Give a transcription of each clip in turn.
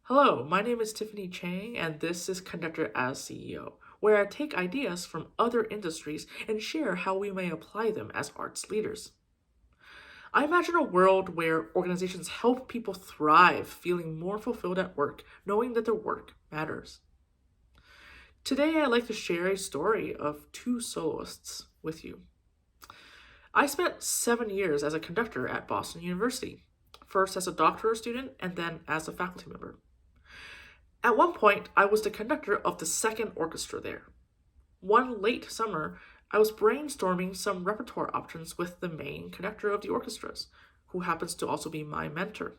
Hello, my name is Tiffany Chang, and this is Conductor as CEO, where I take ideas from other industries and share how we may apply them as arts leaders. I imagine a world where organizations help people thrive, feeling more fulfilled at work, knowing that their work matters. Today, I'd like to share a story of two soloists with you. I spent 7 years as a conductor at Boston University, first as a doctoral student and then as a faculty member. At one point, I was the conductor of the second orchestra there. One late summer, I was brainstorming some repertoire options with the main conductor of the orchestras, who happens to also be my mentor.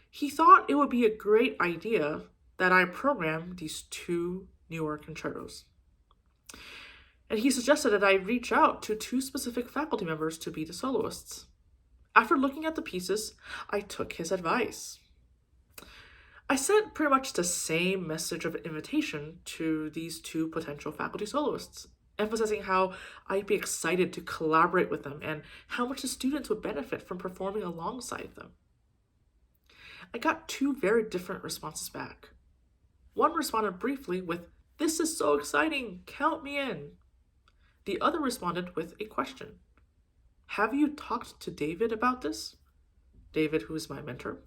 He thought it would be a great idea that I program these two newer concertos. And he suggested that I reach out to two specific faculty members to be the soloists. After looking at the pieces, I took his advice. I sent pretty much the same message of invitation to these two potential faculty soloists, emphasizing how I'd be excited to collaborate with them and how much the students would benefit from performing alongside them. I got two very different responses back. One responded briefly with, "This is so exciting, count me in." The other responded with a question. "Have you talked to David about this?" David, who is my mentor.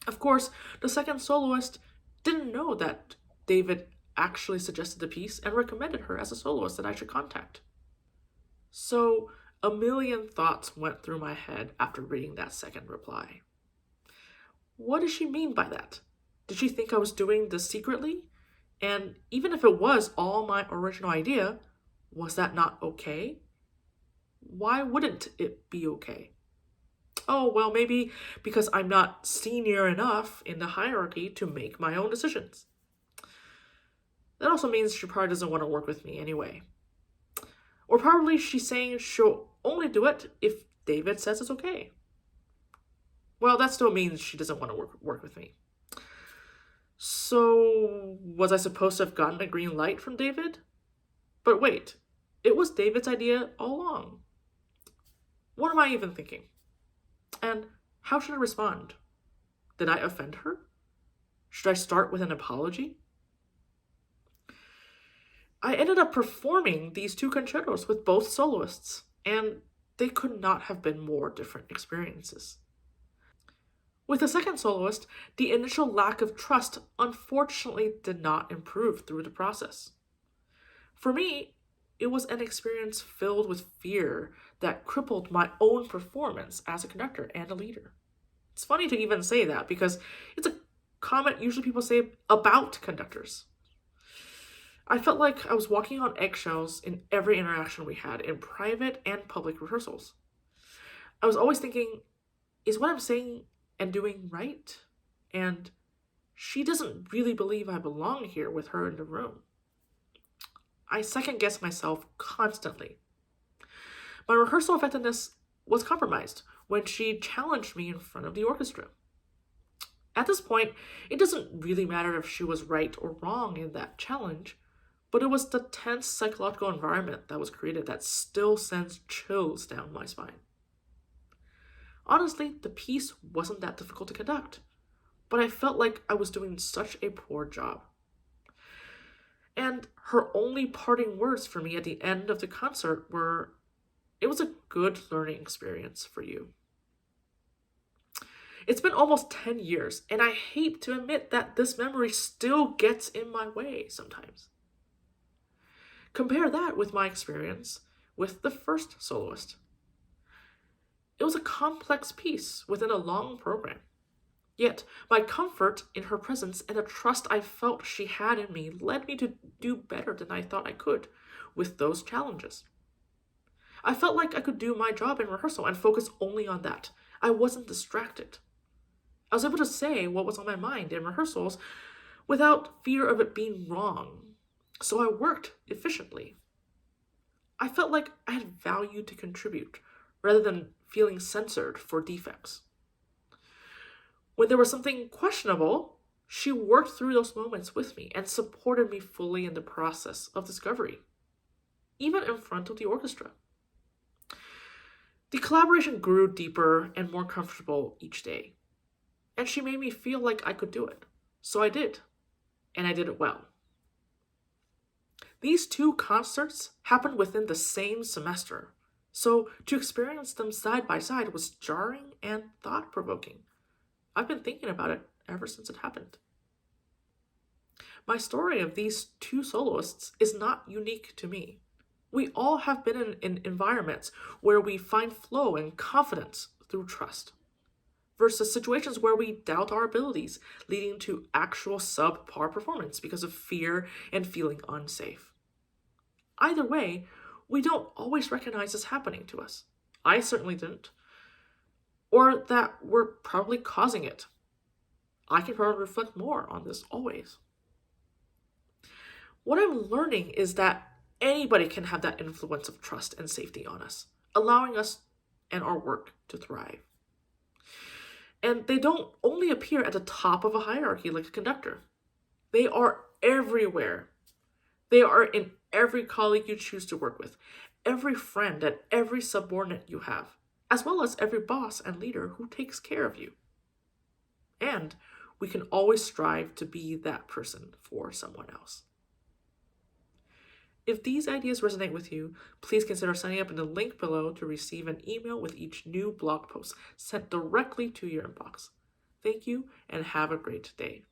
Of course, the second soloist didn't know that David actually suggested the piece and recommended her as a soloist that I should contact. So, a million thoughts went through my head after reading that second reply. What does she mean by that? Did she think I was doing this secretly? And even if it was all my original idea, was that not okay? Why wouldn't it be okay? Oh, well, maybe because I'm not senior enough in the hierarchy to make my own decisions. That also means she probably doesn't want to work with me anyway. Or probably she's saying she'll only do it if David says it's okay. Well, that still means she doesn't want to work with me. So, was I supposed to have gotten a green light from David? But wait, it was David's idea all along. What am I even thinking? And how should I respond? Did I offend her? Should I start with an apology? I ended up performing these two concertos with both soloists, and they could not have been more different experiences. With the second soloist, the initial lack of trust unfortunately did not improve through the process. For me, it was an experience filled with fear that crippled my own performance as a conductor and a leader. It's funny to even say that because it's a comment usually people say about conductors. I felt like I was walking on eggshells in every interaction we had in private and public rehearsals. I was always thinking, is what I'm saying and doing right? And she doesn't really believe I belong here with her in the room. I second guessed myself constantly. My rehearsal effectiveness was compromised when she challenged me in front of the orchestra. At this point, it doesn't really matter if she was right or wrong in that challenge, but it was the tense psychological environment that was created that still sends chills down my spine. Honestly, the piece wasn't that difficult to conduct, but I felt like I was doing such a poor job. And her only parting words for me at the end of the concert were, "It was a good learning experience for you." It's been almost 10 years, and I hate to admit that this memory still gets in my way sometimes. Compare that with my experience with the first soloist. It was a complex piece within a long program. Yet, my comfort in her presence and the trust I felt she had in me led me to do better than I thought I could with those challenges. I felt like I could do my job in rehearsal and focus only on that. I wasn't distracted. I was able to say what was on my mind in rehearsals without fear of it being wrong. So I worked efficiently. I felt like I had value to contribute rather than feeling censored for defects. When there was something questionable, she worked through those moments with me and supported me fully in the process of discovery, even in front of the orchestra. The collaboration grew deeper and more comfortable each day. and she made me feel like I could do it. So I did, and I did it well. These two concerts happened within the same semester, so to experience them side by side was jarring and thought provoking. I've been thinking about it ever since it happened. My story of these two soloists is not unique to me. We all have been in environments where we find flow and confidence through trust, versus situations where we doubt our abilities, leading to actual subpar performance because of fear and feeling unsafe. Either way, we don't always recognize this happening to us. I certainly didn't. Or that we're probably causing it. I can probably reflect more on this always. What I'm learning is that anybody can have that influence of trust and safety on us, allowing us and our work to thrive. And they don't only appear at the top of a hierarchy like a conductor. They are everywhere. They are in every colleague you choose to work with, every friend and every subordinate you have, as well as every boss and leader who takes care of you. And we can always strive to be that person for someone else. If these ideas resonate with you, please consider signing up in the link below to receive an email with each new blog post sent directly to your inbox. Thank you and have a great day.